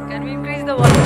Can we increase the volume?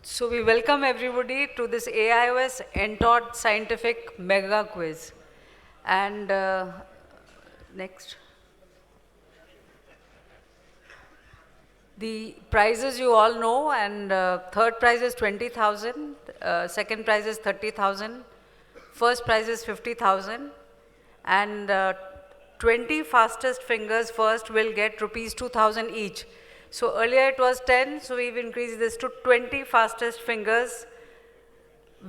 So we welcome everybody to this AIOS Entod Scientific Mega Quiz. And next. The prizes you all know, and third prize is 20,000, second prize is 30,000, first prize is 50,000, and 20 fastest fingers first will get rupees 2,000 each. So earlier it was 10, so we've increased this to 20 fastest fingers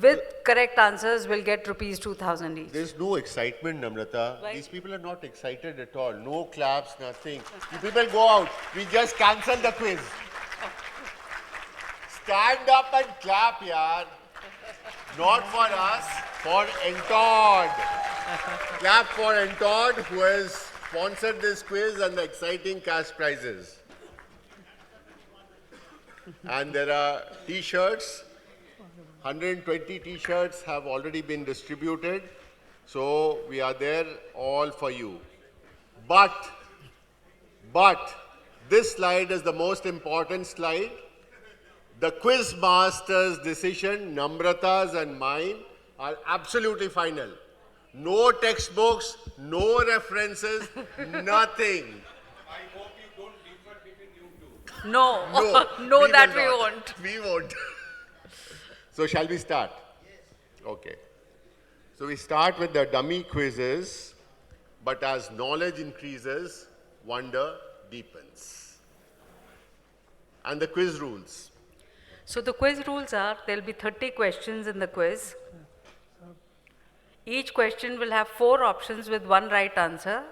with correct answers will get rupees 2,000 each. There's no excitement, Namrata. Why? These people are not excited at all. No claps, nothing. You people go out. We just cancel the quiz. Stand up and clap, yaar. Not for us, for Entod. Clap for Entod, who has sponsored this quiz and the exciting cash prizes. And there are T-shirts. 120 T-shirts have already been distributed. So we are there all for you. But this slide is the most important slide. The quiz master's decision, Namrata's and mine, are absolutely final. No textbooks, no references, nothing. I hope you don't differ between you two. No, No, no, that will we not. won't. We won't. So shall we start? Yes. Okay. So we start with the dummy quizzes, but as knowledge increases, wonder deepens. And the quiz rules. So the quiz rules are, there'll be 30 questions in the quiz. Each question will have 4 options with 1 right answer.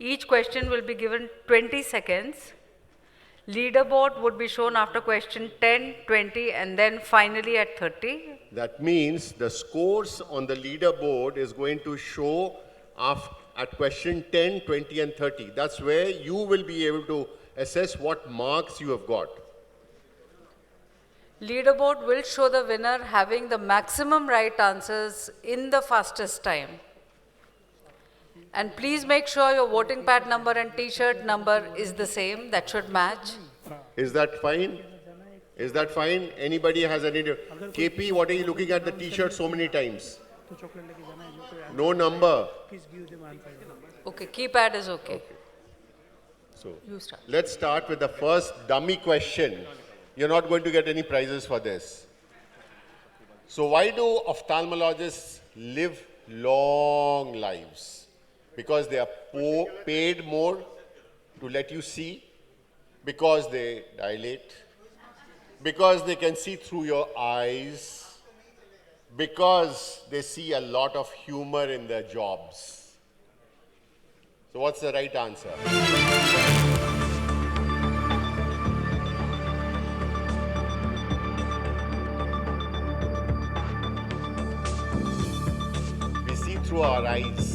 Each question will be given 20 seconds. Leaderboard would be shown after question 10, 20, and then finally at 30. That means the scores on the leaderboard is going to show at question 10, 20, and 30. That's where you will be able to assess what marks you have got. Leaderboard will show the winner having the maximum right answers in the fastest time. And please make sure your voting pad number and T-shirt number is the same. That should match. Is that fine? Is that fine? Anybody has any? KP, what are you looking at the T-shirt so many times? No number. Okay, keypad is okay. So You start. let's start with the first dummy question. You're not going to get any prizes for this. So why do ophthalmologists live long lives? Because they are paid more to let you see, because they dilate, because they can see through your eyes, because they see a lot of humor in their jobs. So what's the right answer? We see through our eyes.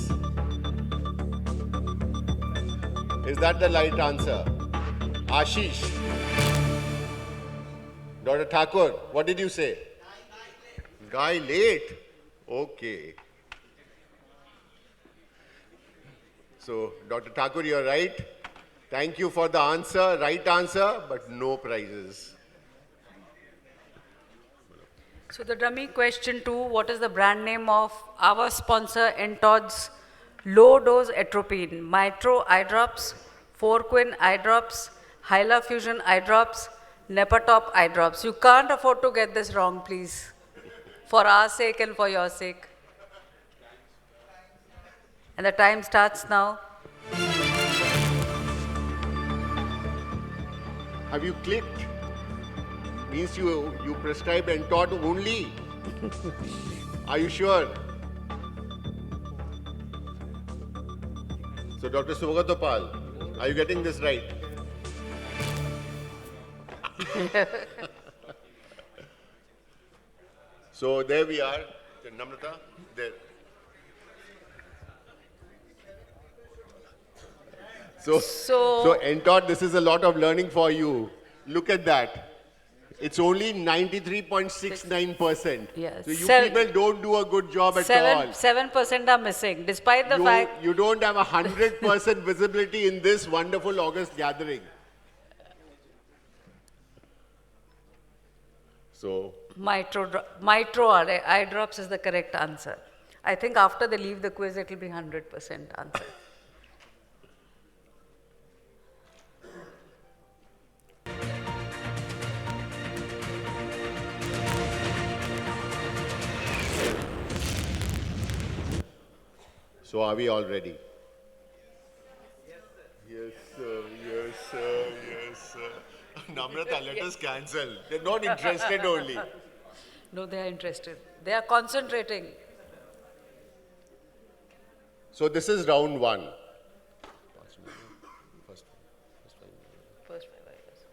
Is that the right answer? Ashish. Dr. Thakur, what did you say? Guy late. Okay. So, Dr. Thakur, you're right. Thank you for the answer, right answer, but no prizes. So the dummy question 2, what is the brand name of our sponsor Entod's low-dose atropine? Mitro eye drops, Forquin eye drops, Hyla Fusion eye drops, Nepatop eye drops. You can't afford to get this wrong, please. For our sake and for your sake. And the time starts now. Have you clicked? Means you prescribe Entod only. Are you sure? So, Dr. Sugatopal, are you getting this right? So there we are. Namrata, there. So Entod, this is a lot of learning for you. Look at that. It's only 93.69%. Yes. So you people don't do a good job at all. 7% are missing, despite the fact. You don't have 100% visibility in this wonderful August gathering. So Mitro eye drops is the correct answer. I think after they leave the quiz, it will be 100% answer. So are we all ready? Yes, sir. Yes, sir. Yes, sir. Namrata, let us cancel. They're not interested only. No, they are interested. They are concentrating. So this is round one. First 5 IOs.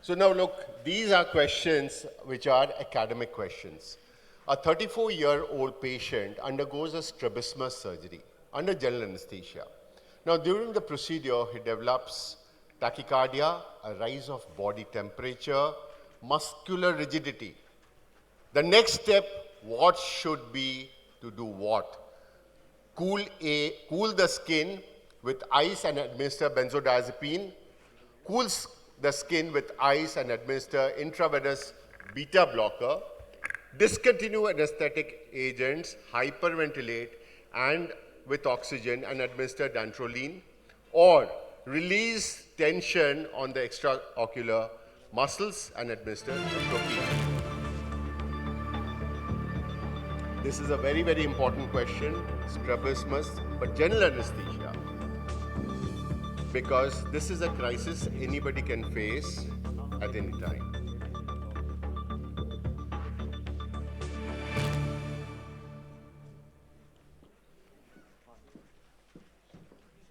So now look, these are questions which are academic questions. A 34-year-old patient undergoes a strabismus surgery under general anesthesia. Now during the procedure, he develops tachycardia, a rise of body temperature, muscular rigidity. The next step, what should be to do what? Cool the skin with ice and administer benzodiazepine. Cool the skin with ice and administer intravenous beta blocker. Discontinue anesthetic agents, hyperventilate and with oxygen and administer dantrolene, or release tension on the extraocular muscles and administer atropine. This is a very, very important question, strabismus, but general anesthesia, because this is a crisis anybody can face at any time.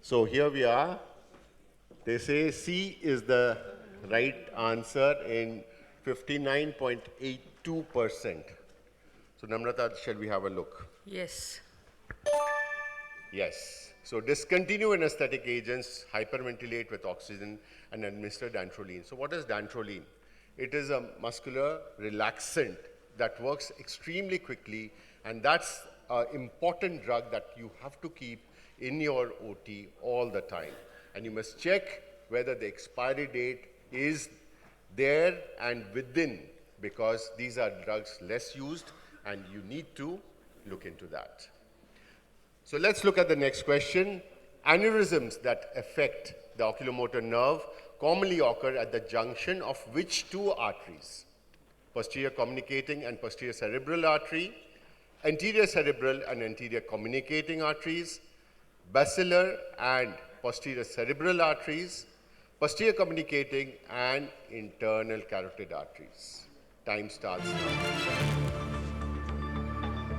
So here we are. They say C is the right answer in 59.82%. So Namrata, shall we have a look? Yes. Yes. So discontinue anesthetic agents, hyperventilate with oxygen and administer dantrolene. So what is dantrolene? It is a muscular relaxant that works extremely quickly, and that's an important drug that you have to keep in your OT all the time. And you must check whether the expiry date is there and within, because these are drugs less used and you need to look into that. So let's look at the next question. Aneurysms that affect the oculomotor nerve commonly occur at the junction of which two arteries? Posterior communicating and posterior cerebral artery, anterior cerebral and anterior communicating arteries, basilar and posterior cerebral arteries, posterior communicating and internal carotid arteries. Time starts now.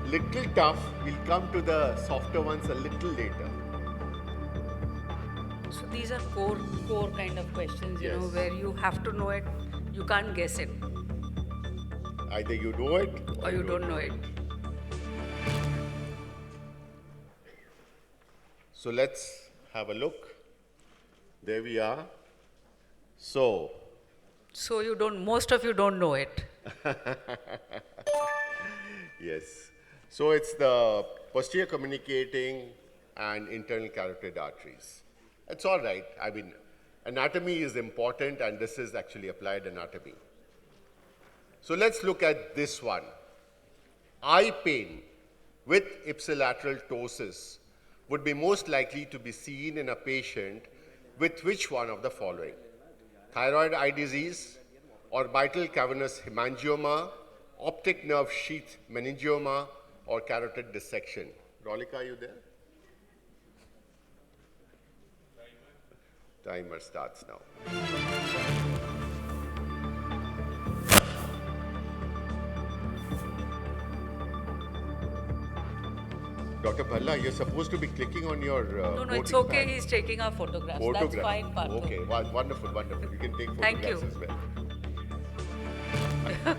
Little tough, we'll come to the softer ones a little later. So these are core kind of questions, you know, Yes. where you have to know it, you can't guess it, Either you know it or you don't know it. So let's have a look. There we are. So Most of you don't know it. yes. So it's the posterior communicating and internal carotid arteries. It's all right. I mean, anatomy is important, and this is actually applied anatomy. So let's look at this one. Eye pain with ipsilateral ptosis would be most likely to be seen in a patient with which one of the following? Thyroid eye disease, orbital cavernous hemangioma, optic nerve sheath meningioma, or carotid dissection. Rolika, are you there? Timer starts now. Dr. Bhalla, you're supposed to be clicking on your No, it's voting okay, pad. he's taking our photographs. That's Photograph. fine, Partho. Okay, wonderful, wonderful. You can take Thank photographs you. as well.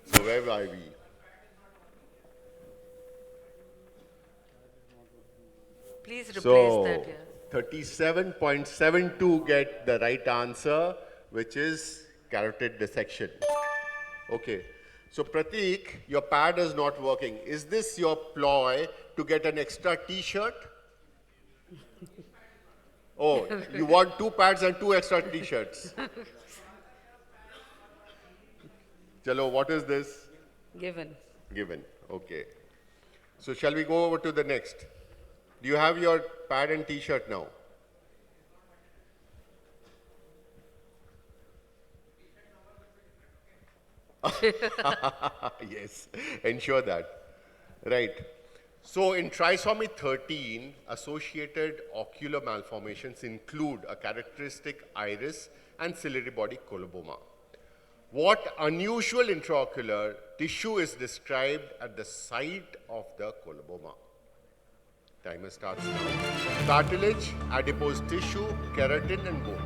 So where are we? Please please replace So that here. 37.72 get the right answer, which is carotid dissection. Okay. So Prateek, your pad is not working. Is this your ploy to get an extra t-shirt? Oh, you want 2 pads and 2 extra t-shirts. Chalo, what is this? Given. Given. Okay. So shall we go over to the next? Do you have your pad and t-shirt now? Yes, ensure that. Right. So in trisomy 13, associated ocular malformations include a characteristic iris and ciliary body coloboma. What unusual intraocular tissue is described at the site of the coloboma? Timer starts now. Cartilage, adipose tissue, keratin and bone.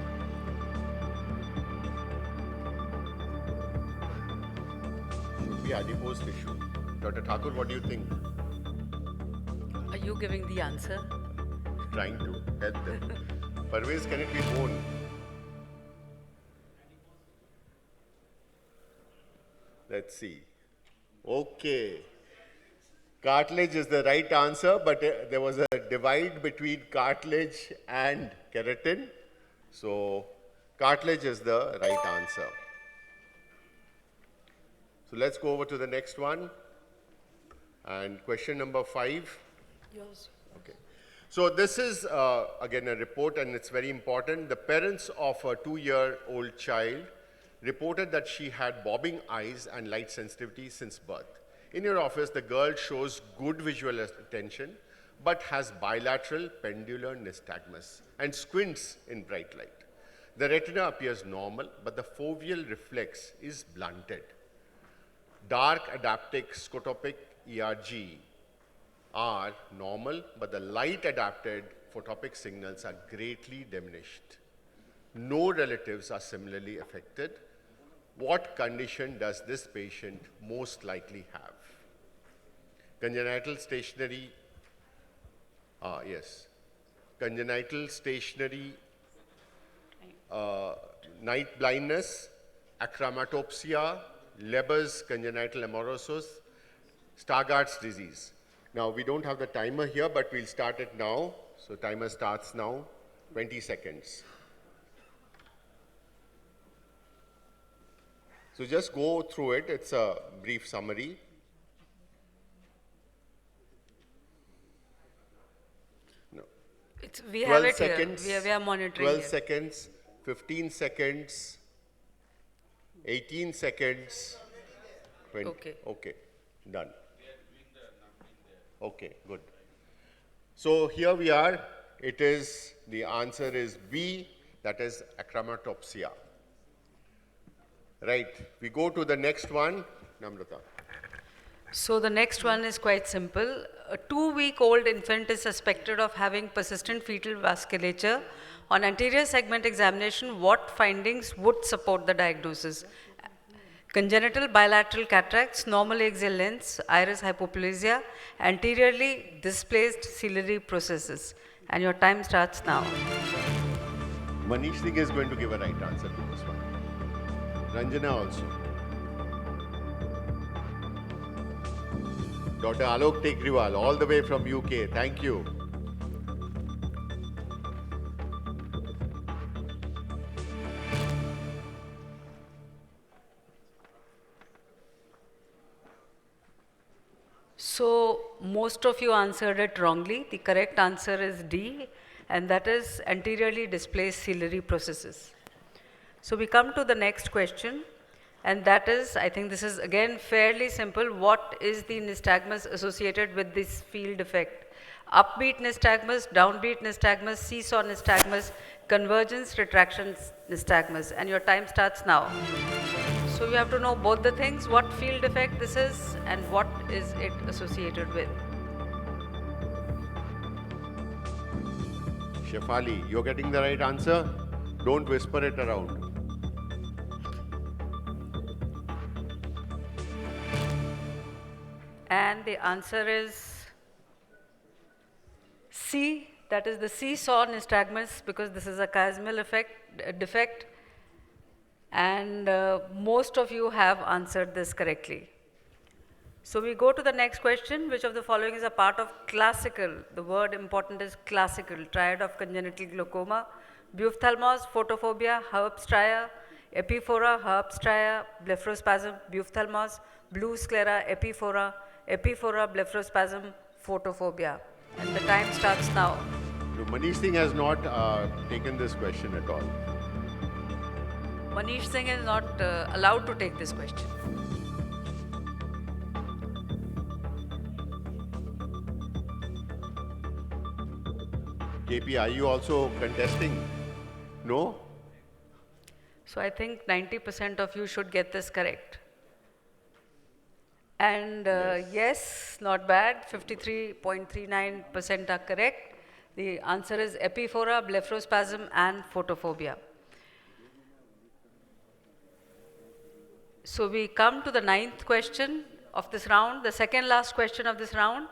Should be adipose tissue. Dr. Thakur, what do you think? Are you giving the answer? Trying to help them. Parvez, can it be bone? Let's see. Okay. Cartilage is the right answer, but there was a divide between cartilage and keratin. So cartilage is the right answer. So let's go over to the next one. And question number 5. Yours. Okay. So this is, again, a report, and it's very important. The parents of a 2-year-old child reported that she had bobbing eyes and light sensitivity since birth. In your office, the girl shows good visual attention, but has bilateral pendular nystagmus and squints in bright light. The retina appears normal, but the foveal reflex is blunted. Dark adaptic scotopic ERG are normal, but the light adapted photopic signals are greatly diminished. No relatives are similarly affected. What condition does this patient most likely have? Congenital stationary, yes. Congenital stationary night blindness, achromatopsia, Leber's congenital amaurosis, Stargardt's disease. Now, we don't have the timer here, but we'll start it now. So timer starts now, 20 seconds. So just go through it. It's a brief summary. No. We have 12 it seconds, here. We are monitoring 12 here. seconds, 15 seconds, 18 seconds, 20. Okay. Okay, done. Okay, good. So here we are. It is, the answer is B, that is achromatopsia. Right, we go to the next one, Namrata. So the next one is quite simple. A 2-week-old infant is suspected of having persistent fetal vasculature. On anterior segment examination, what findings would support the diagnosis? Congenital bilateral cataracts, normal axial lens, iris hypoplasia, anteriorly displaced ciliary processes. And your time starts now. Manish Singh is going to give a right answer to this one. Ranjana also. Dr. Alok Tekriwal, all the way from UK. Thank you. So most of you answered it wrongly. The correct answer is D, and that is anteriorly displaced ciliary processes. So we come to the next question, and that is, I think this is again fairly simple. What is the nystagmus associated with this field effect? Upbeat nystagmus, downbeat nystagmus, seesaw nystagmus, convergence, retraction nystagmus, and your time starts now. So you have to know both the things, what field effect this is and what is it associated with. Shefali, you're getting the right answer? Don't whisper it around. And the answer is C, That is the seesaw nystagmus, because this is a chiasmal defect. And most of you have answered this correctly. So we go to the next question. Which of the following is a part of classical? The word important is classical. Triad of congenital glaucoma, buophthalmos, photophobia, herpstria, epiphora, herpstria, blepharospasm, buophthalmos, blue sclera, epiphora, blepharospasm, photophobia. And the time starts now. No, Manish Singh has not taken this question at all. Manish Singh is not allowed to take this question. KP, are you also contesting? No? So I think 90% of you should get this correct. And yes, not bad, 53.39% are correct. The answer is epiphora, blepharospasm, and photophobia. So we come to the 9th question of this round, the second last question of this round.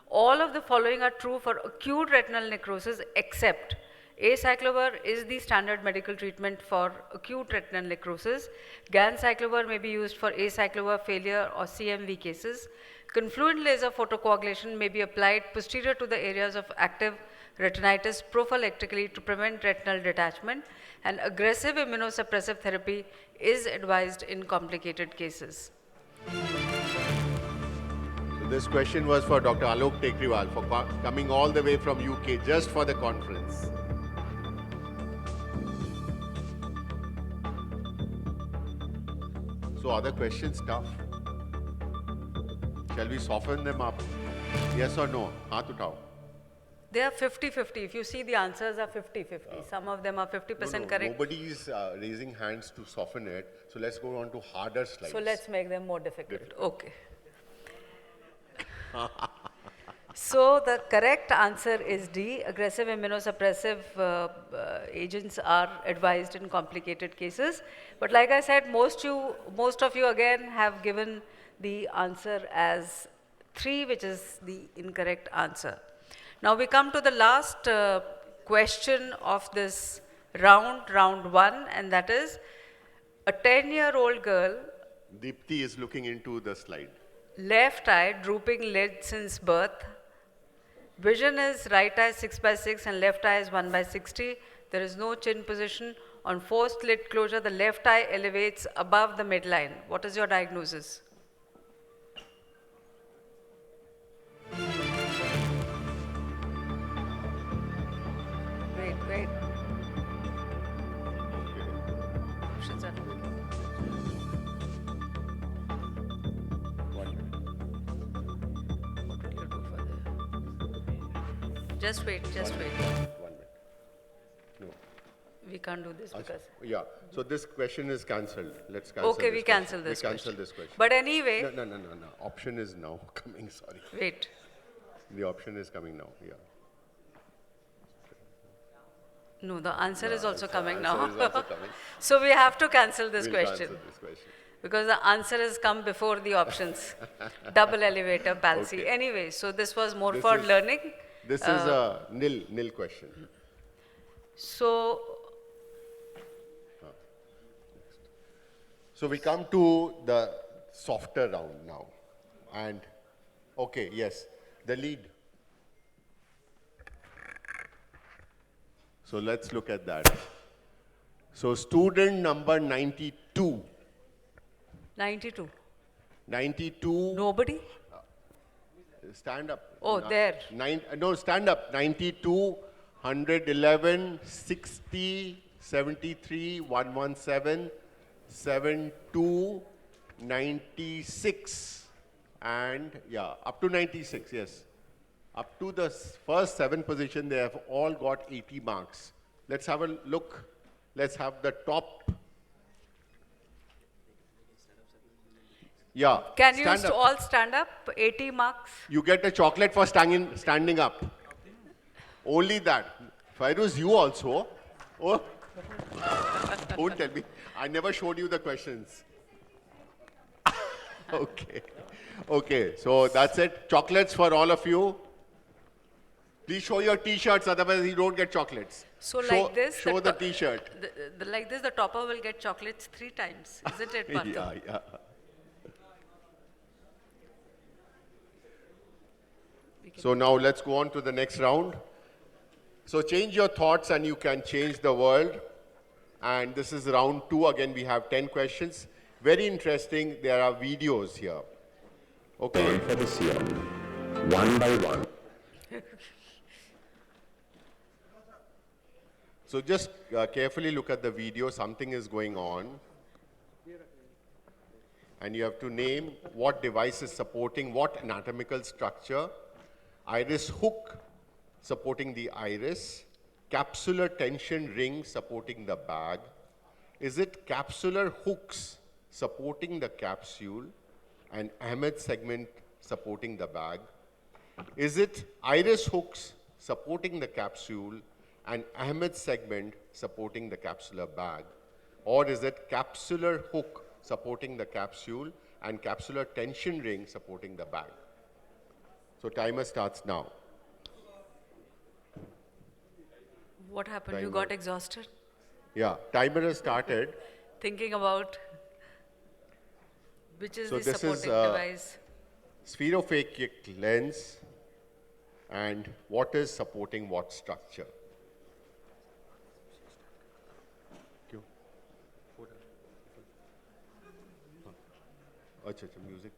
All of the following are true for acute retinal necrosis except acyclovir is the standard medical treatment for acute retinal necrosis. Ganciclovir may be used for acyclovir failure or CMV cases. Confluent laser photocoagulation may be applied posterior to the areas of active retinitis prophylactically to prevent retinal detachment, and aggressive immunosuppressive therapy is advised in complicated cases. This question was for Dr. Alok Tekriwal for coming all the way from UK just for the conference. So are the questions tough? Shall we soften them up? Yes or no? Haath utao. They are 50-50. If you see, the answers are 50-50. Some of them are 50% correct. Nobody is raising hands to soften it. So let's go on to harder slides. So let's make them more difficult. Okay. So the correct answer is D. Aggressive immunosuppressive agents are advised in complicated cases. But like I said, most of you again have given the answer as 3, which is the incorrect answer. Now we come to the last question of this round, round 1, and that is a 10-year-old girl. Deepthi is looking into the slide. Left eye drooping lid since birth. Vision is right eye 6/6 and left eye is 1/60. There is no chin position. On forced lid closure, the left eye elevates above the midline. What is your diagnosis? Wait. Options are Just wait. 1 minute. No. We can't do this because... Yeah. So this question is cancelled. Let's cancel Okay, this we cancel this We question. cancel this question. But anyway... No. Option is now coming, sorry. Wait. The option is coming now, yeah. No, the answer is also coming Answer now. is also coming. So we have to cancel this We'll question. cancel this question. Because the answer has come before the options. Double elevator palsy. Okay. Anyway, so this was more This for is- learning. This is a nil question. So, So we come to the softer round now. And, okay, yes, the lead. So let's look at that. So student number 92. 92. 92. Nobody? Stand up. Oh, there. No, stand up. 92, 111, 60, 73, 117, 72, 96, and yeah, up to 96, yes. Up to the first 7 position, they have all got 80 marks. Let's have a look. Let's have the top. Yeah. Can you stand up. all stand up? 80 marks? You get a chocolate for standing up. Only that. Fairuz, you also. Oh. Don't tell me. I never showed you the questions. Okay. Okay, so that's it. Chocolates for all of you. Please show your t-shirts, otherwise you don't get chocolates. So show, like this, show the t-shirt. like this, the topper will get chocolates 3 times, isn't it, Partha? Yeah, yeah. So now let's go on to the next round. So change your thoughts and you can change the world. And this is round 2. Again, we have 10 questions. Very interesting. There are videos here. Okay. For the seal, one by one. So just carefully look at the video. Something is going on. And you have to name what device is supporting what anatomical structure. Iris hook supporting the iris. Capsular tension ring supporting the bag. Is it capsular hooks supporting the capsule and Ahmed segment supporting the bag? Is it iris hooks supporting the capsule and Ahmed segment supporting the capsular bag? Or is it capsular hook supporting the capsule and capsular tension ring supporting the bag? So timer starts now. What happened? You got exhausted? Yeah, timer has started. Thinking about which is So the this is, supporting device? Spherophakic lens and what is supporting what structure? Music.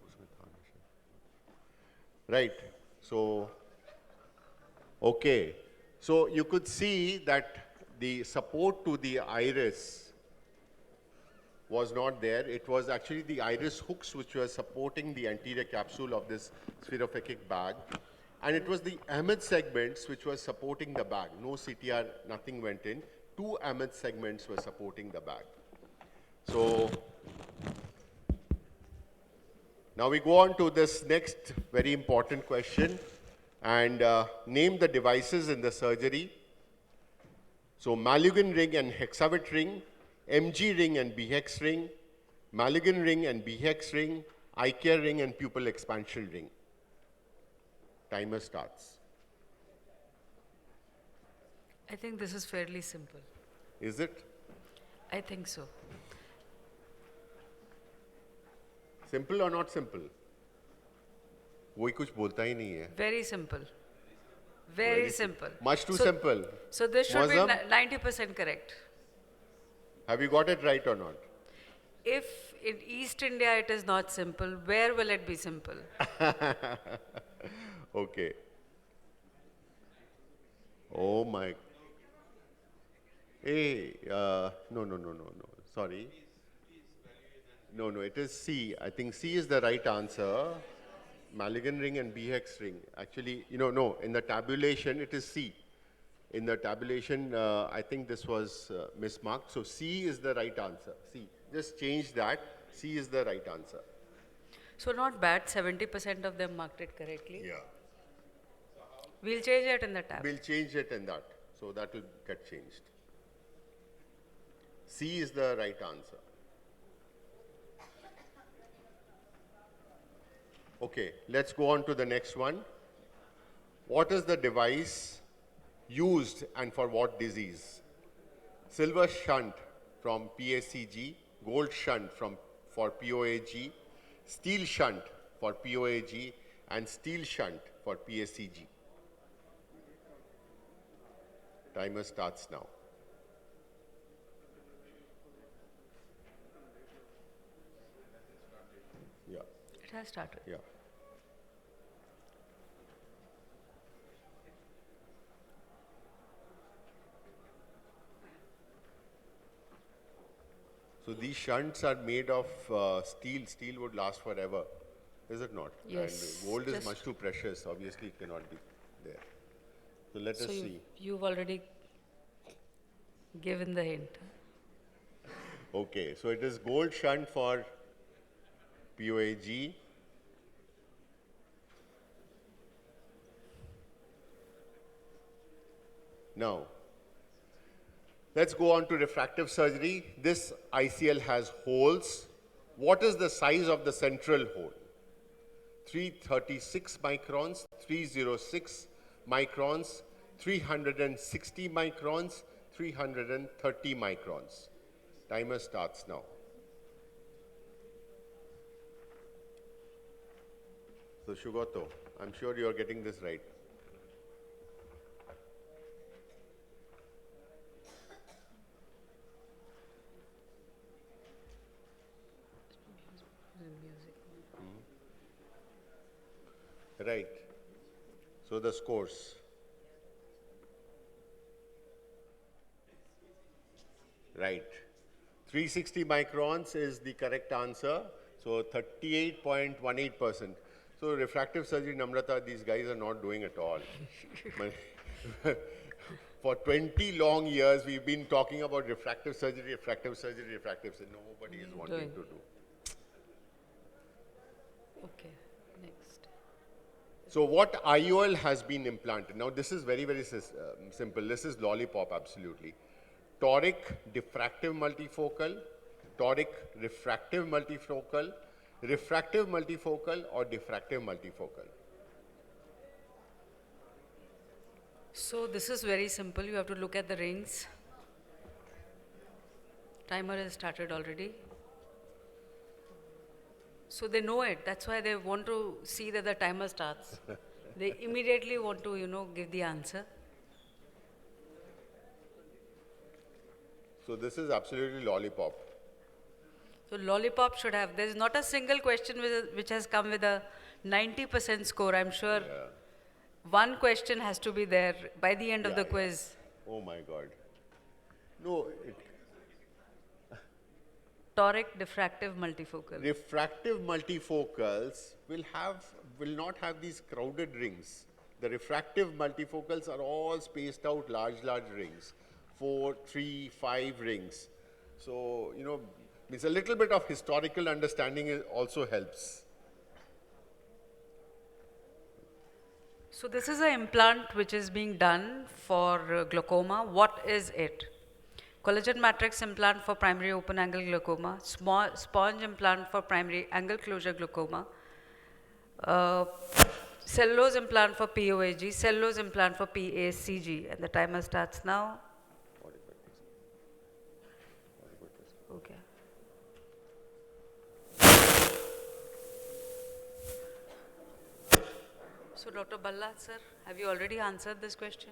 Right. So, okay. So you could see that the support to the iris was not there. It was actually the iris hooks which were supporting the anterior capsule of this spherophakic bag. And it was the Ahmed segments which were supporting the bag. No CTR, nothing went in. 2 Ahmed segments were supporting the bag. So now we go on to this next very important question and name the devices in the surgery. So Malugin ring and Hexavit ring, MG ring and BHEX ring, Malugin ring and BHEX ring, ICare ring and pupil expansion ring. Timer starts. I think this is fairly simple. Is it? I think so. Simple or not simple? कोई कुछ बोलता ही नहीं है. Very simple. Very simple. Much too So- simple. So this should be Muazzam? 90% correct. Have you got it right or not? If in East India it is not simple, where will it be simple? Okay. Oh my. Hey, no. Sorry. No, it is C. I think C is the right answer. Malugin ring and BHEX ring. Actually, no, in the tabulation it is C. In the tabulation, I think this was mismarked. So C is the right answer. C. Just change that. C is the right answer. So not bad, 70% of them marked it correctly. Yeah. We'll change it in the tab. We'll change it in that. So that will get changed. C is the right answer. Okay, let's go on to the next one. What is the device used and for what disease? Silver shunt from PACG, gold shunt for POAG, steel shunt for POAG, and steel shunt for PACG. Timer starts now. Yeah, It has started. yeah. So these shunts are made of steel. Steel would last forever, is it not? Yes, And gold is just- much too precious. Obviously, it cannot be there. So let us So see. you've already given the hint. Okay, so it is gold shunt for POAG. Now, let's go on to refractive surgery. This ICL has holes. What is the size of the central hole? 336 microns, 306, microns, 360 microns, 330 microns. Timer starts now. So Shugoto, I'm sure you're getting this right. Right. So the scores. Right. 360 microns is the correct answer. So 38.18%. So refractive surgery, Namrata, these guys are not doing at all. For 20 long years, we've been talking about refractive surgery, refractive surgery, refractive surgery. Nobody is wanting to do. Okay, next. So what IOL has been implanted? Now this is very, very simple. This is lollipop, absolutely. Toric diffractive multifocal, toric refractive multifocal, refractive multifocal, or diffractive multifocal. So this is very simple. You have to look at the rings. Timer has started already. So they know it. That's why they want to see that the timer starts. They immediately want to, give the answer. So this is absolutely lollipop. So lollipop should have. There is not a single question which has come with a 90% score. I'm sure one question has to be there by the end of the quiz. Oh my God. No, Toric diffractive multifocal. refractive multifocals will not have these crowded rings. The refractive multifocals are all spaced out, large rings. 4, 3, 5 rings. So, means a little bit of historical understanding also helps. So this is an implant which is being done for glaucoma. What is it? Collagen matrix implant for primary open angle glaucoma, sponge implant for primary angle closure glaucoma, cellulose implant for POAG, cellulose implant for PACG, and the timer starts now. Okay. So Dr. Balla, sir, have you already answered this question?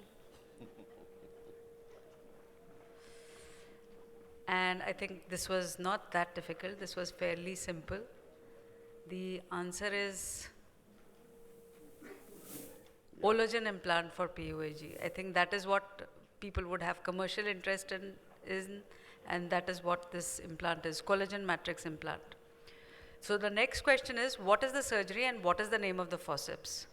And I think this was not that difficult. This was fairly simple. The answer is collagen implant for POAG. I think that is what people would have commercial interest in, and that is what this implant is, collagen matrix implant. So the next question is, what is the surgery and what is the name of the forceps?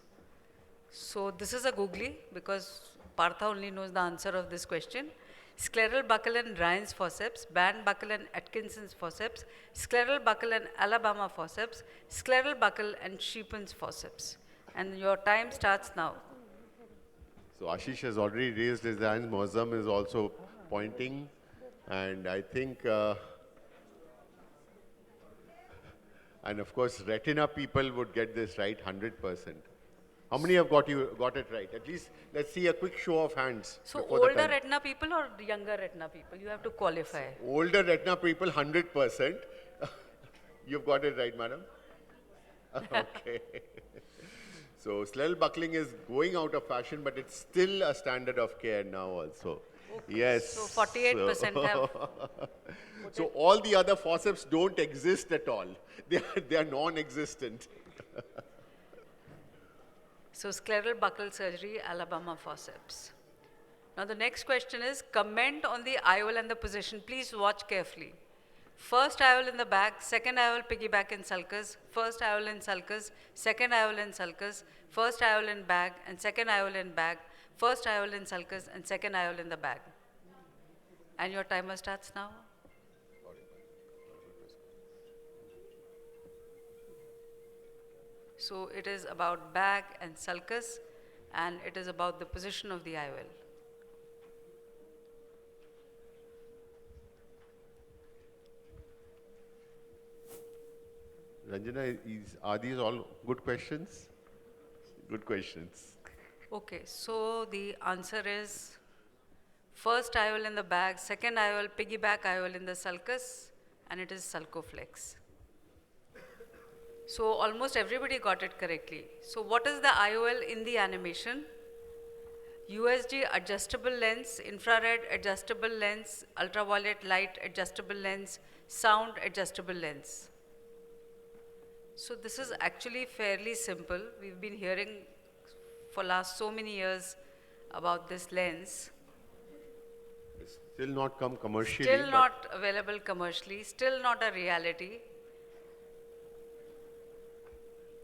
So this is a googly because Partha only knows the answer of this question. Scleral buckle and Ryan's forceps, band buckle and Atkinson's forceps, scleral buckle and Alabama forceps, scleral buckle and Sheephan's forceps. And your time starts now. So Ashish has already raised his hand. Moazzam is also pointing. And I think, and of course, retina people would get this right 100%. How many have got it right? At least let's see a quick show of hands. So older retina people or younger retina people? You have to qualify. Older retina people, 100%. You've got it right, madam. Okay. So scleral buckling is going out of fashion, but it's still a standard of care now also. Okay. Yes. So 48% have. So all the other forceps don't exist at all. They are non-existent. So scleral buckle surgery, Alabama forceps. Now the next question is, comment on the IOL and the position. Please watch carefully. First IOL in the back, second IOL piggyback in sulcus, first IOL in sulcus, second IOL in sulcus, first IOL in bag, and second IOL in bag, first IOL in sulcus, and second IOL in the bag. And your timer starts now. So it is about bag and sulcus, and it is about the position of the IOL. Ranjana, are these all good questions? Good questions. Okay, so the answer is first IOL in the bag, second IOL, piggyback IOL in the sulcus, and it is sulcoflex. So almost everybody got it correctly. So what is the IOL in the animation? USG adjustable lens, infrared adjustable lens, ultraviolet light adjustable lens, sound adjustable lens. So this is actually fairly simple. We've been hearing for last so many years about this lens. It's still not come commercially. Still but not available commercially, still not a reality.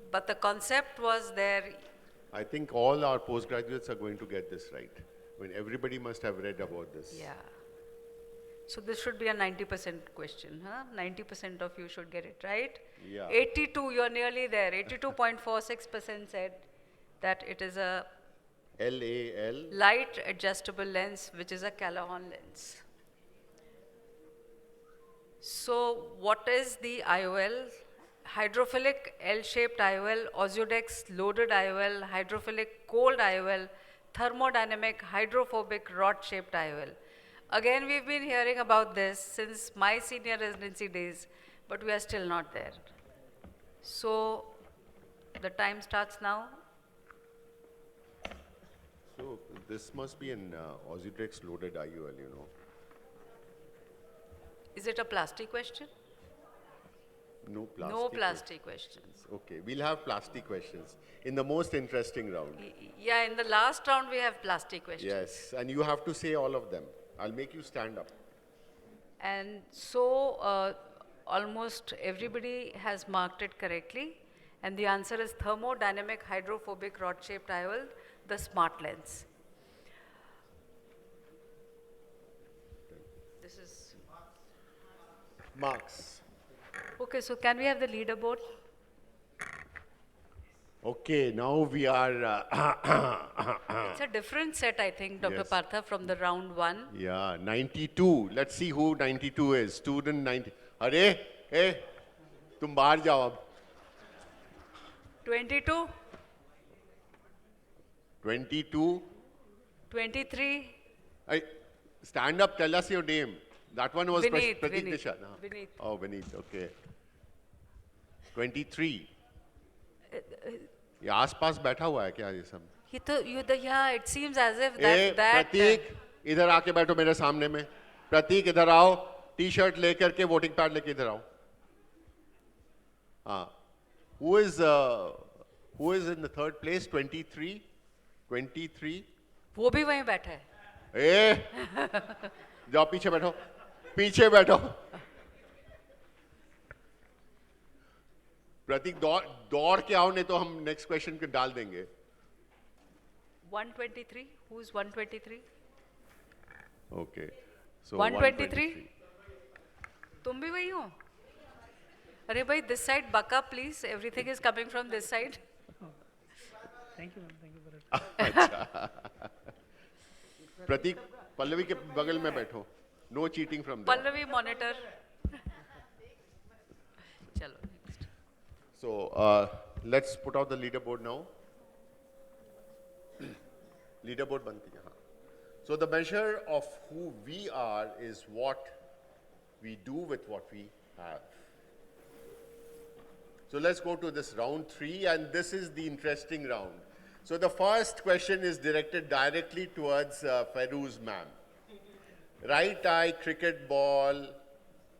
But the concept was there. I think all our postgraduates are going to get this right. I mean, everybody must have read about this. Yeah. So this should be a 90% question, huh? 90% of you should get it right. Yeah. 82, you're nearly there. 82.46% said that it is a LAL. light adjustable lens, which is a Callahan lens. So what is the IOL? Hydrophilic L-shaped IOL, Ozyodex loaded IOL, hydrophilic cold IOL, thermodynamic hydrophobic rod-shaped IOL. Again, we've been hearing about this since my senior residency days, but we are still not there. So the time starts now. So this must be an Ozydrex loaded IUL, you know. Is it a plastic question? No plastic. No plastic questions. Okay, we'll have plastic questions in the most interesting round. Yeah, in the last round we have plastic questions. Yes, and you have to say all of them. I'll make you stand up. And so almost everybody has marked it correctly. And the answer is thermodynamic hydrophobic rod-shaped IOL, the smart lens. This is, Marks. okay, so can we have the leaderboard? Okay, now we are. It's a different set, I think, Dr. Yes. Partha, from the round one. Yeah, 92. Let's see who 92 is. Student 90. Arey, hey, तुम बाहर जाओ अब. 22, 22. 23, Hey, stand up, tell us your name. That one was Vineet, Pratik Vineet, Disha. Vineet. Oh, Vineet, okay. 23. ये आसपास बैठा हुआ है क्या ये सब? yeah, it seems as if A, that प्रतीक इधर आके बैठो मेरे सामने में. प्रतीक इधर आओ. टी-शर्ट लेकर के वोटिंग पैड लेके इधर आओ. हाँ. Who is in the third place? 23. 23. वो भी वहीं बैठा है. ए, जाओ पीछे बैठो. पीछे बैठो. प्रतीक दौड़ के आओ नहीं तो हम नेक्स्ट क्वेश्चन को डाल देंगे. 123, who's 123? Okay. So 123? तुम भी वही हो? अरे भाई, this side buck up please. Everything is coming from this side. Thank you, ma'am. Thank you for it. प्रतीक पल्लवी के बगल में बैठो. No cheating from there. Pallavi monitor. चलो next. So let's put out the leaderboard now. Leaderboard बंद कीजिए. हाँ. So the measure of who we are is what we do with what we have. So let's go to this round 3, and this is the interesting round. So the first question is directed directly towards Feroz ma'am. Right eye cricket ball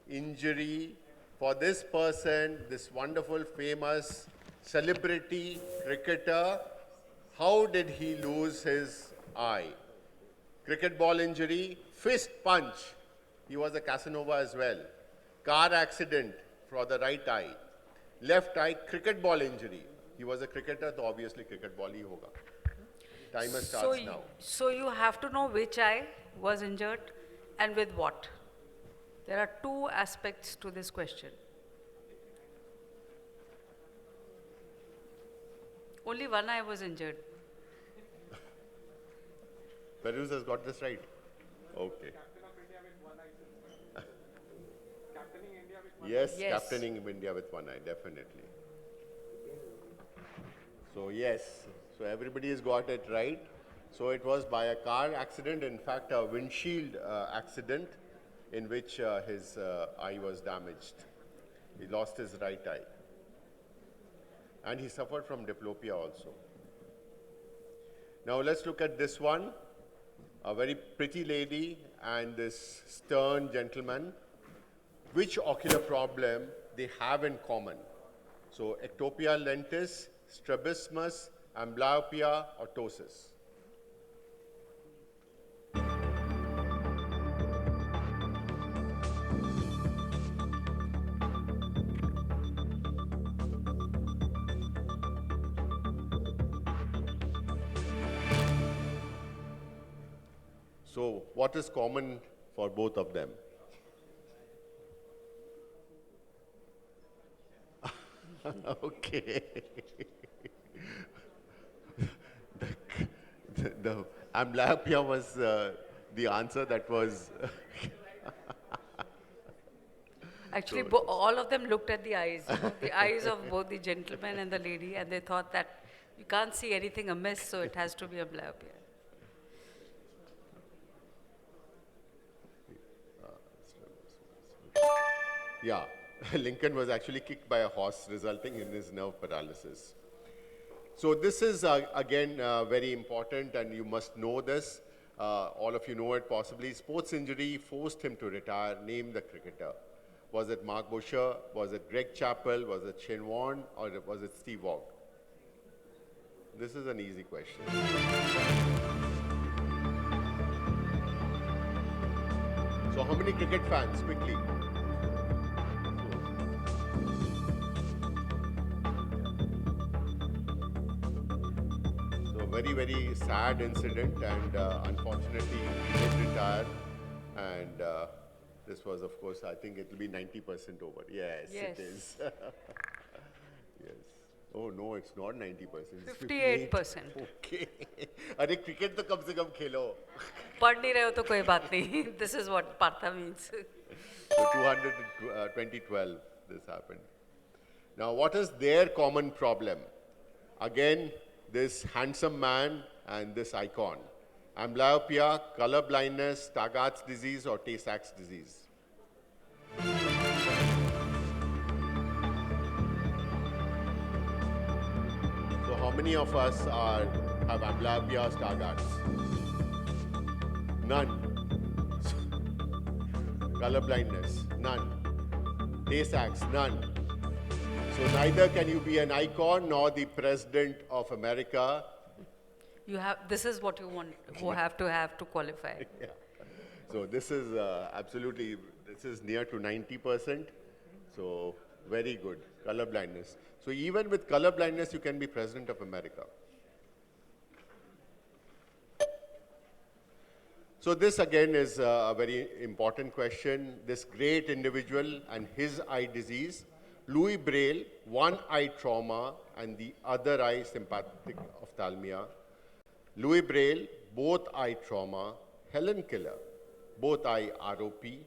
injury for this person, this wonderful famous celebrity cricketer. How did he lose his eye? Cricket ball injury, fist punch. He was a Casanova as well. Car accident for the right eye. Left eye, cricket ball injury. He was a cricketer, so obviously cricket ball hi hoga. Timer starts now. So you have to know which eye was injured and with what. There are two aspects to this question. Only one eye was injured. Feroz has got this right. Okay. Yes, Yes. captaining India with one eye, definitely. So yes, so So everybody has got it right. So it was by a car accident, in fact, a windshield accident in which his eye was damaged. He lost his right eye. And he suffered from diplopia also. Now let's look at this one. A very pretty lady and this stern gentleman. Which ocular problem they have in common? So ectopia lentis, strabismus, amblyopia, or ptosis. So what is common for both of them? Okay. the amblyopia was the answer that was. Actually, all of them looked at the eyes, the eyes of both the gentleman and the lady, and they thought that you can't see anything amiss, so it has to be amblyopia. Yeah, Lincoln was actually kicked by a horse, resulting in his nerve paralysis. So this is, again, very important, and you must know this. All of you know it possibly. Sports injury forced him to retire. Name the cricketer. Was it Mark Busher? Was it Greg Chappell? Was it Shane Warne? Or was it Steve Waugh? This is an easy question. So how many cricket fans, quickly? Very, very sad incident, and unfortunately he did retire, and this was, of course, I think it will be 90% over. Yes, Yes. it is. Yes. Oh no, it's not 90%. It's 58%. Okay. अरे cricket तो कम से कम खेलो. पढ़ नहीं रहे हो तो कोई बात नहीं. This is what Partha means. So 2012 this happened. Now what is their common problem? Again, this handsome man and this icon. Amblyopia, color blindness, Stargardt's disease, or Tay-Sachs disease. So how many of us have amblyopia or Stargardt's? None. Color blindness? None. Tay-Sachs? None. So neither can you be an icon nor the president of America. You have. This is what you want. Who have to qualify. Yeah. So this is absolutely. This is near to 90%. So very good. Color blindness. So even with color blindness, you can be president of America. So this again is a very important question. This great individual and his eye disease. Louis Braille, one eye trauma and the other eye sympathetic ophthalmia. Louis Braille, both eye trauma. Helen Keller, both eye ROP.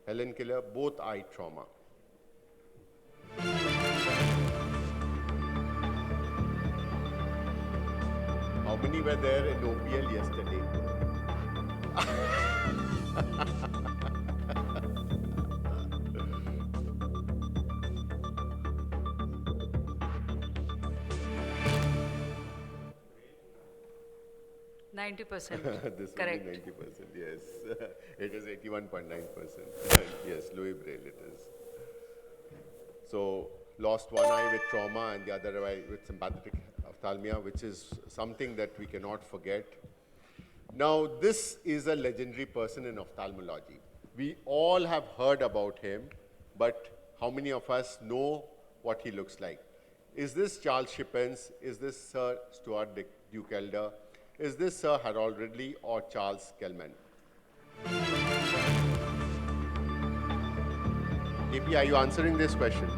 Helen Keller, both eye trauma. How many were there in OPL yesterday? 90%. This Correct. will be 90%, yes. It is 81.9%. Yes, Louis Braille it is. So, lost one eye with trauma and the other eye with sympathetic ophthalmia, which is something that we cannot forget. Now, this is a legendary person in ophthalmology. We all have heard about him, but how many of us know what he looks like? Is this Charles Shippens? Is this Sir Stuart Duke Elder? Is this Sir Harold Ridley or Charles Kellman? AP, are you answering this question?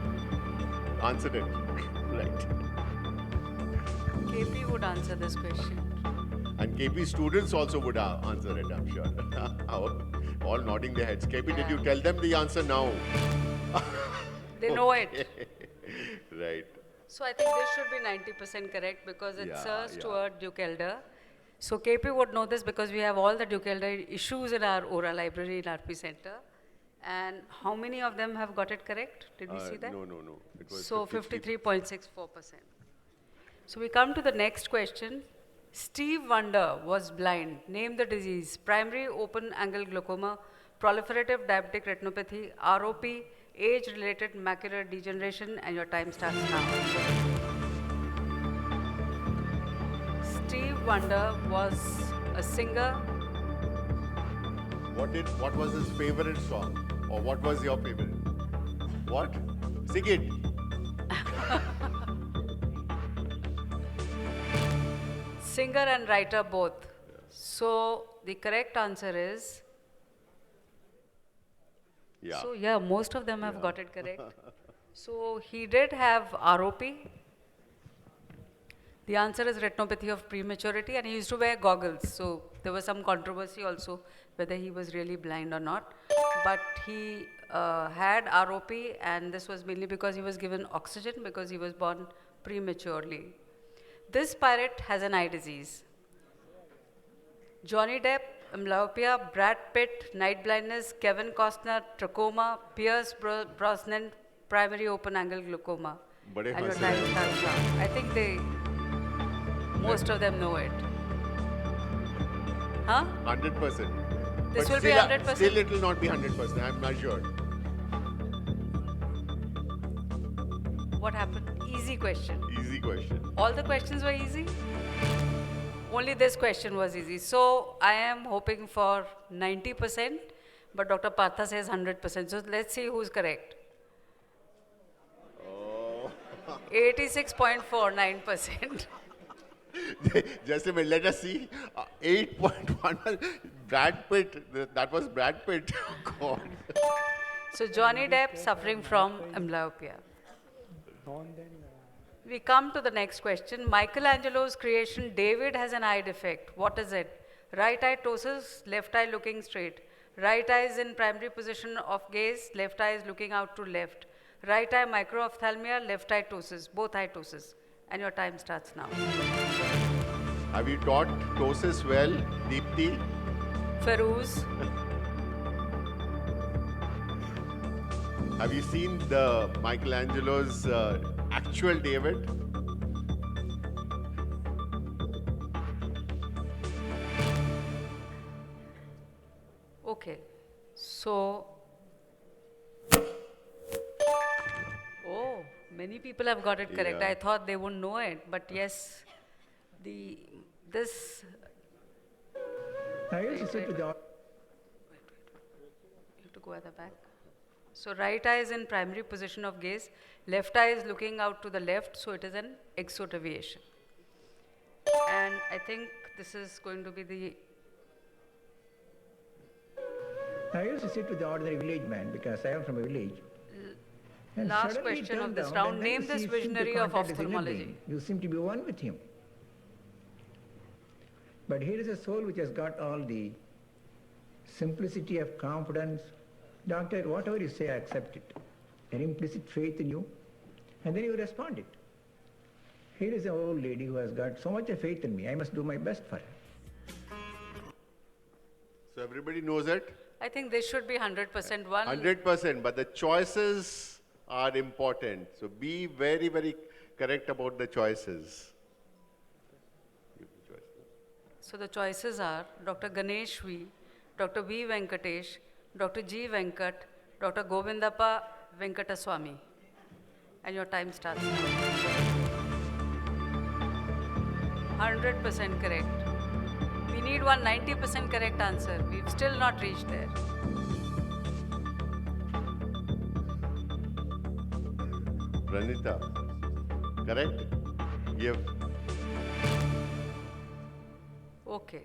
Answered it. Right. KP would answer this question. And KP students also would answer it, I'm sure. All nodding their heads. KP, did you tell them the answer now? They know it. Right. So I think this should be 90% correct because it Yeah, serves yeah. toward Duke Elder. So KP would know this because we have all the Duke Elder issues in our Aura library in RP Center. And how many of them have got it correct? Did we see that? No. It was So 53. 53.64%. So we come to the next question. Steve Wonder was blind. Name the disease. Primary open angle glaucoma, proliferative diabetic retinopathy, ROP, age-related macular degeneration, and your time starts now. Steve Wonder was a singer. What was his favorite song? Or what was your favorite? What? Sing it. Singer and writer both. So the correct answer is, Yeah. so yeah, most of them have got it correct. So he did have ROP. The answer is retinopathy of prematurity, and he used to wear goggles. So there was some controversy also whether he was really blind or not. But he had ROP, and this was mainly because he was given oxygen because he was born prematurely. This pirate has an eye disease. Johnny Depp, amblyopia, Brad Pitt, night blindness, Kevin Costner, trachoma, Pierce Brosnan, primary open angle glaucoma. Bade And your हंस time रहे हैं starts now. I think most of them know it. Huh? 100%. This But will be still, 100%? Still, it will not be 100%. I'm not sure. What happened? Easy question. Easy question. All the questions were easy? Only this question was easy. So I am hoping for 90%, but Dr. Partha says 100%. So let's see who's correct. 86.49%. Just a minute. Let us see. 8.1. Brad Pitt. That was Brad Pitt. God. So Johnny Depp suffering from amblyopia. We come to the next question. Michelangelo's creation, David, has an eye defect. What is it? Right eye ptosis, left eye looking straight. Right eye is in primary position of gaze, left eye is looking out to left. Right eye microphthalmia, left eye ptosis, both eye ptosis. And your time starts now. Have you taught ptosis well, Deepti? Feroz, Have you seen the Michelangelo's actual David? okay. So, oh, many people have got it correct. Yeah. I thought they wouldn't know it, but yes, this. I also said to the You have to go at the back. So right eye is in primary position of gaze, left eye is looking out to the left, so it is an exodeviation. And I think this is going to be the, I used to sit with the ordinary village man because I am from a village. And last suddenly he question of turned this around round. and then Name he this seemed to visionary of contact his inner ophthalmology. being. You seem to be one with him. But here is a soul which has got all the simplicity of confidence. Doctor, whatever you say, I accept it. An implicit faith in you. And then you respond it. Here is an old lady who has got so much of faith in me. I must do my best for her. So everybody knows it? I think this should be 100%. 100%. But the choices are important. So be very, very correct about the choices. So the choices are Dr. Ganesh V, Dr. V. Venkatesh, Dr. G. Venkat, Dr. Govindappa Venkataswamy. And your time starts now. 100% correct. We need one 90% correct answer. We've still not reached there. Pranita, correct? Give. Okay.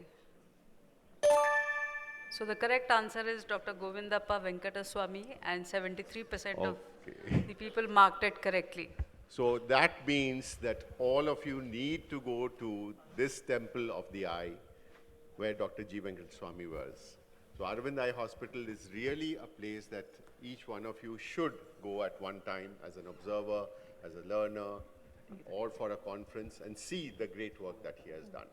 So the correct answer is Dr. Govindappa Venkataswamy, and 73% of Okay. the people marked it correctly. So that means that all of you need to go to this temple of the eye where Dr. G. Venkataswamy was. So Arvind Eye Hospital is really a place that each one of you should go at one time as an observer, as a learner, or for a conference and see the great work that he has done.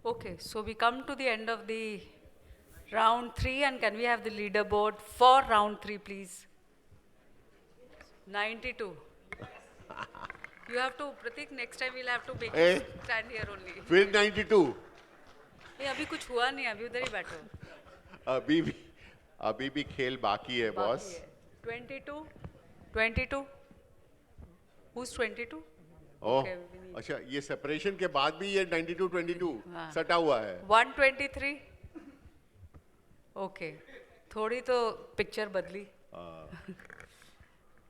Okay, so we come to the end of the round 3, and can we have the leaderboard for round 3, please? 92. You have to, Pratik, next time we'll have to make Eh? you stand here only. फिर 92. ये अभी कुछ हुआ नहीं, अभी उधर ही बैठो. अभी भी खेल बाकी है बॉस. बाकी है. 22. 22. Who's 22? Oh, Okay, we need- अच्छा ये सेपरेशन के बाद भी ये 92-22 हाँ. सटा हुआ है. 123. Okay. थोड़ी तो पिक्चर बदली.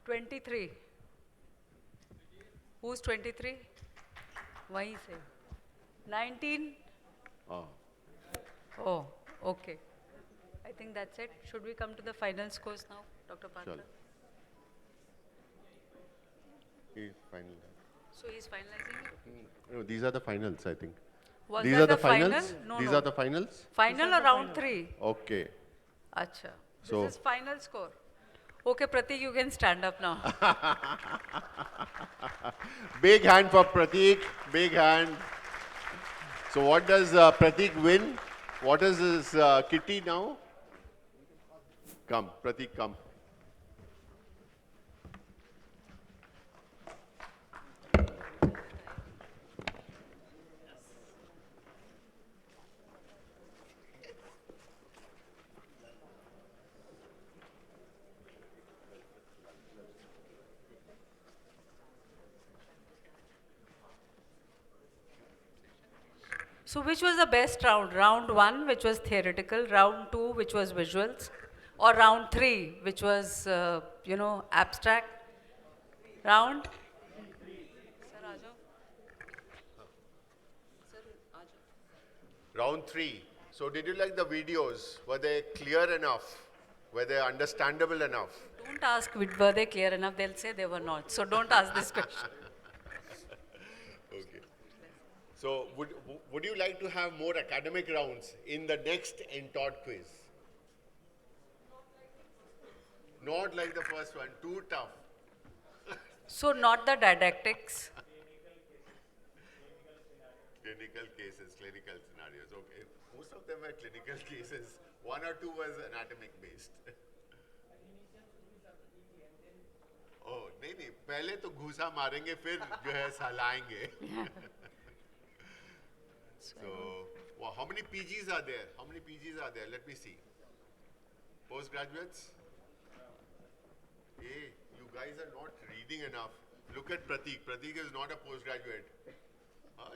23. Who's 23? वहीं से. 19. हाँ. Oh, okay. I think that's it. Should we come to the final scores now, Dr. Patra? चलो. ये final है. So he's finalizing it? No, these are the finals, I think. Was These that are the final? finals? No, These no. are the finals? Final or round 3? Okay. Acha. So- This is final score. Okay, Pratik, you can stand up now. Big hand for Pratik. Big hand. So what does Pratik win? What is his kitty now? Come, Pratik, come. So which was the best round? Round 1, which was theoretical, round 2, which was visuals, or round 3, which was, abstract? Round? Sir, aa jao. Sir, aa jao. Round 3. So did you like the videos? Were they clear enough? Were they understandable enough? Don't ask were they clear enough, they'll say they were not. So don't ask this question. Okay. So would you like to have more academic rounds in the next Entod quiz? Not like the first one, too tough. So not the didactics. Clinical cases, clinical scenarios. Okay, most of them were clinical cases. 1 or 2 was anatomic based. Oh, नहीं, पहले तो घूसा मारेंगे फिर जो है सहलाएंगे. So, well, how many PGs are there? How many PGs are there? Let me see. Postgraduates? Hey, you guys are not reading enough. Look at Pratik. Pratik is not a postgraduate.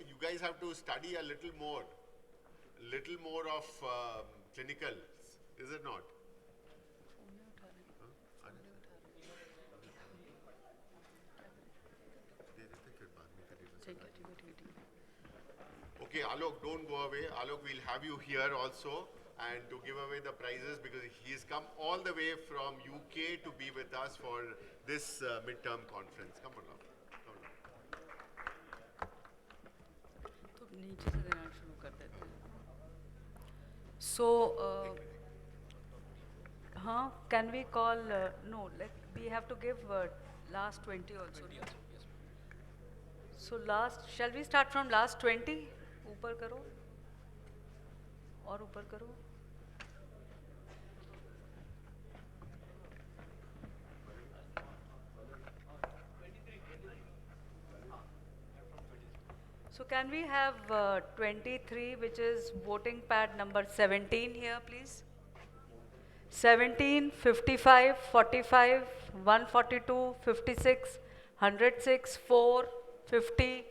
You guys have to study a little more of clinical, is it not? Okay, Alok, don't go away. Alok, we'll have you here also and to give away the prizes because he's come all the way from UK to be with us for this midterm conference. Come on, Alok. Come on. तो नीचे से देना शुरू कर देते हैं. So, can we call, no, we have to give last 20 also. So shall we start from last 20? ऊपर करो और ऊपर करो. So can we have 23, which is voting pad number 17 here, please? 17, 55, 45, 142, 56, 106, 4, 50,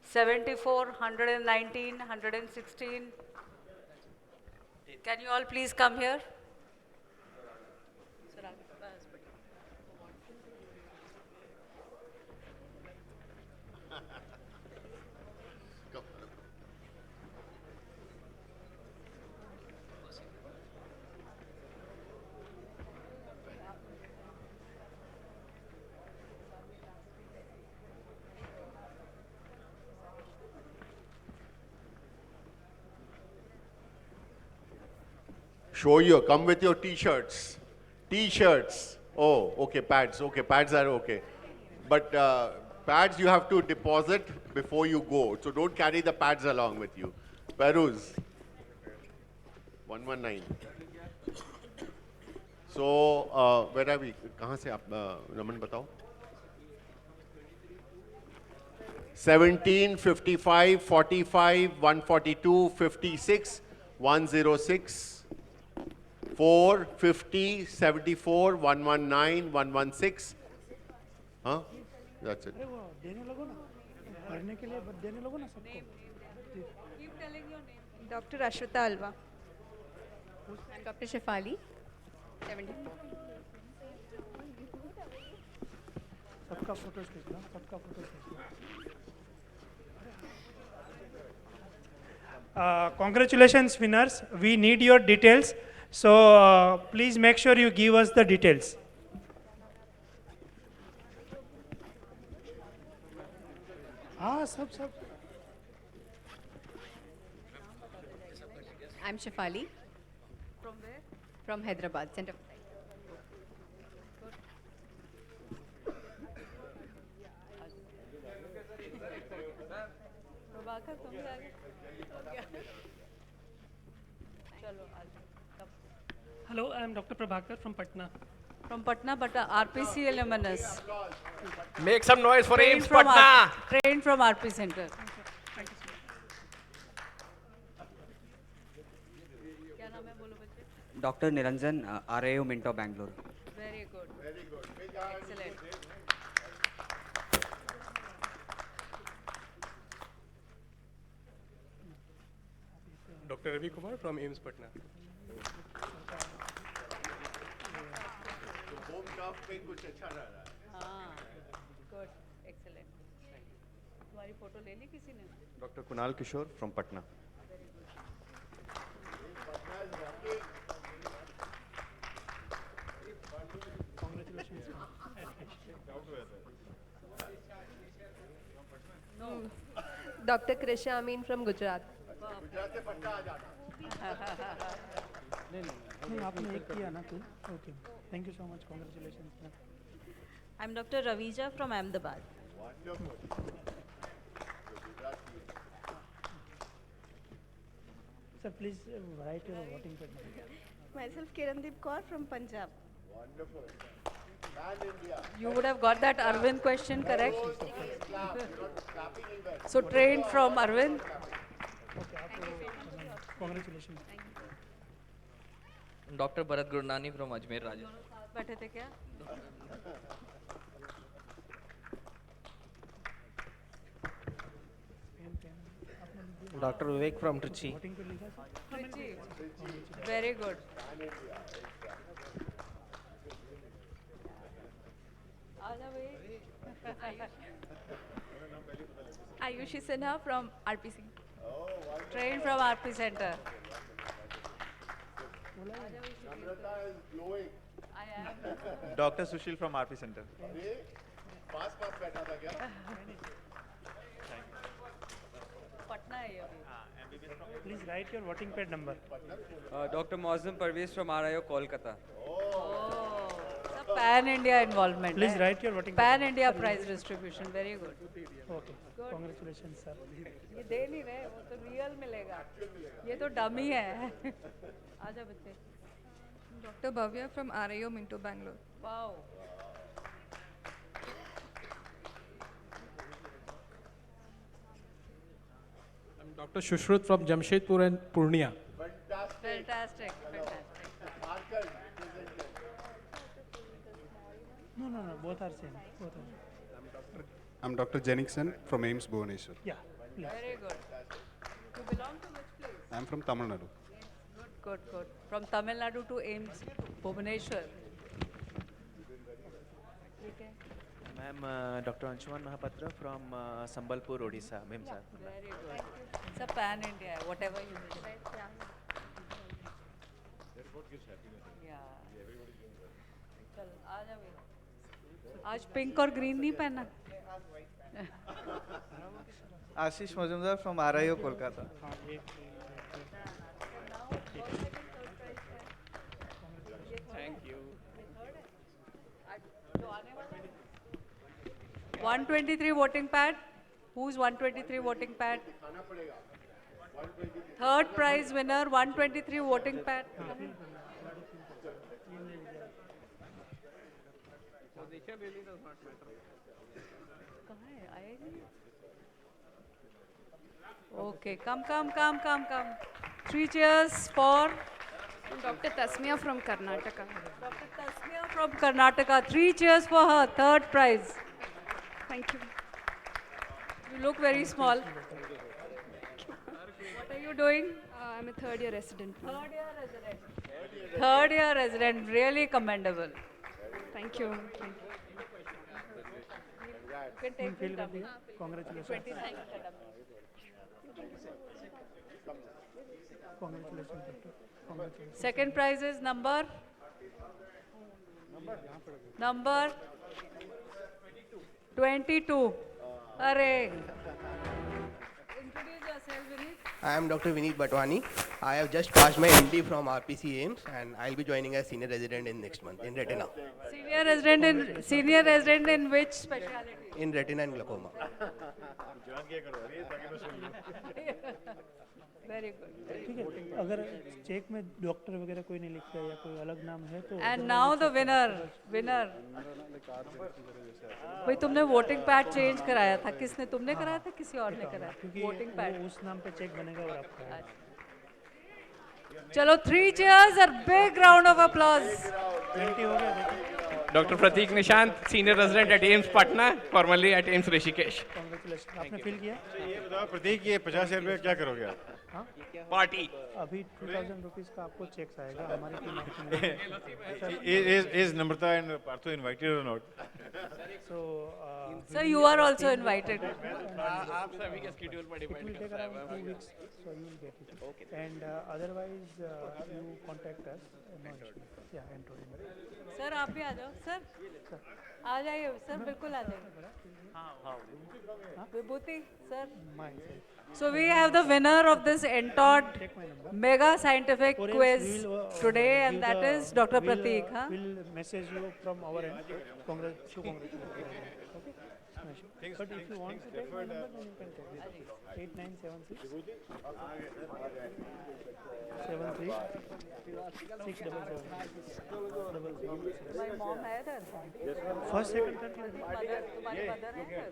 74, 119, 116. Can you all please come here? Come, Alok. Show you, come with your t-shirts. T-shirts. Oh, okay, pads. Okay, pads are okay. But pads you have to deposit before you go. So don't carry the pads along with you. Peruz, 119. So, where are we? कहाँ से आप रमन बताओ? 17, 55, 45, 142, 56, 106, 4, 50, 74, 119, 116. Huh? That's it. अरे वो देने लगो ना भरने के लिए देने लगो ना सबको Dr. Ashwata Alva. And Dr. Shefali, 74. सबका फोटोज खींचना सबका फोटोज खींचना Congratulations winners, we need your details, so please make sure you give us the details. हाँ सब सब I'm Shefali. From where? From Hyderabad, Center. Prabhakar तुम भी आगे चलो Hello, I am Dr. Prabhakar from Patna. from Patna, but RPC luminous. Make some noise for Trained AIMS from Patna. Trained from RP Center. क्या नाम है बोलो बच्चे? Dr. Niranjan, RAO Minto, Bangalore. Very good. Very good. Excellent. Dr. Ravi Kumar from AIMS Patna. Home turf पे कुछ अच्छा रह रहा है. हाँ, good, excellent. तुम्हारी फोटो ले ली किसी ने? Dr. Kunal Kishore from Patna. Dr. Krisha Amin from Gujarat. नहीं आपने एक किया ना फिर okay thank you so much congratulation I'm Dr. Ravija from Ahmedabad. Sir please right your voting pad Myself Kirandeep Kaur from Punjab. You would have got that Arvind question correct. So trained from Arvind. Congratulation Dr. Bharat Gurnani from Ajmer, Rajasthan. बैठे थे क्या? Dr. Vivek from Trichy. Voting पे लिखा sir Trichy. Very good. आजा भाई. Ayushi Sinha from RPC. Trained from RP Center. Namrata is glowing. I am. Dr. Sushil from RP Center. पास पास बैठा था क्या? पटना है ये अभी. Please right your voting pad number Dr. Mozam Parvez from RIO, Kolkata. Oh, the Pan India involvement. Please है. Write your voting Pan India prize distribution. Very good. Okay congratulation sir ये दे नहीं रहे, वो तो रियल मिलेगा. ये तो डमी है. आजा बच्चे. Dr. Bhavya from RAO Minto, Bangalore. Wow. I'm Dr. Shushruth from Jamshedpur and Purnia. Fantastic. No, both are same. Both are. I'm Dr. Jenikson from AIMS Bhubaneswar. Yeah, please. Very good. You belong to which place? I'm from Tamil Nadu. Good. From Tamil Nadu to AIMS Bhubaneswar. Ma'am, Dr. Anshuman Mahapatra from Sambalpur, Odisha. Ma'am, sir. Very good. It's a Pan India, whatever you say. Yeah. चल आ जा भाई. आज pink और green नहीं पहना. Ashish Majumdar from RIO, Kolkata. Thank you. 123 voting pad. Who's 123 voting pad? Third prize winner, 123 voting pad. Okay, come. 3 cheers for Dr. Tasmia from Karnataka. Dr. Tasmia from Karnataka. 3 cheers for her, third prize. Thank you. You look very small. What are you doing? I'm a third year resident. Third year resident, really commendable. Thank you. You can take this dummy. Congratulations. 20 seconds, dummy. Congratulations, doctor. Congratulations. Second prize is number 22. Array. Introduce yourself, Vinit. I am Dr. Vineet Batwani. I have just passed my MD from RPC AIMS and I'll be joining as senior resident in next month in retina. Senior resident in which specialty? In retina and glaucoma. Very good. ठीक है, अगर check में doctor वगैरह कोई नहीं लिखता है या कोई अलग नाम है तो And now the winner. भाई तुमने वोटिंग पैड चेंज कराया था, किसने? तुमने कराया था, किसी और ने कराया? Voting pad. उस नाम पे चेक बनेगा और आपका चलो 3 cheers और big round of applause. 20 हो गया देखो. Dr. Pratik Nishant, senior resident at AIMS Patna, formerly at AIMS Rishikesh. Congratulations. आपने फिल किया? ये बताओ प्रतीक, ये 50,000 रुपये क्या करोगे आप? हाँ? Party. अभी 2000 रुपीस का आपको चेक आएगा हमारी team. Is Namrata and Partho invited or not? So, Sir, you are also invited. आप सभी के schedule पर it depend will take करता है. around 2 weeks, so you will get it. Okay. And otherwise, you contact us. Yeah, Entod. Sir आप भी आ जाओ. Sir आ जाइए सर, बिल्कुल आ जाइए. विभूति sir. So we have the winner of this Entod mega scientific quiz today, and that is Dr. Pratik. We'll message you from our end. Congratulations. Okay. But if you want to take my number, then you can take it. 8976 73 677. My mom है इधर. First, second, third. तुम्हारी mother है इधर.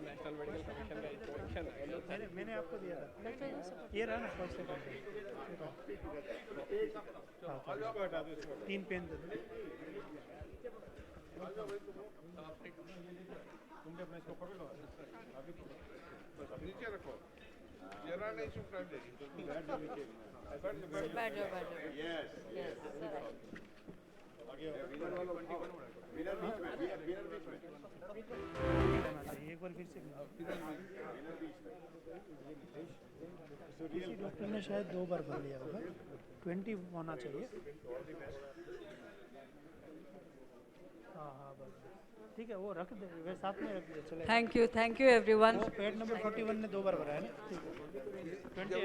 National medical commission का inspection है. मैंने आपको दिया था. ये रहा ना फर्स्ट सेकंड. तीन पेन दे दो. तुमने अपना इसको पकड़ लो. नीचे रखो. जरा नहीं सुन टाइम देगी. बैठ जाओ. Yes. एक बार फिर से किसी डॉक्टर ने शायद 2 बार भर लिया होगा. 20 होना चाहिए. हाँ बस ठीक है, वो रख दे, वे साथ में रख दे. चले. Thank you everyone. Paid number 41 ने 2 बार भरा है ना. 20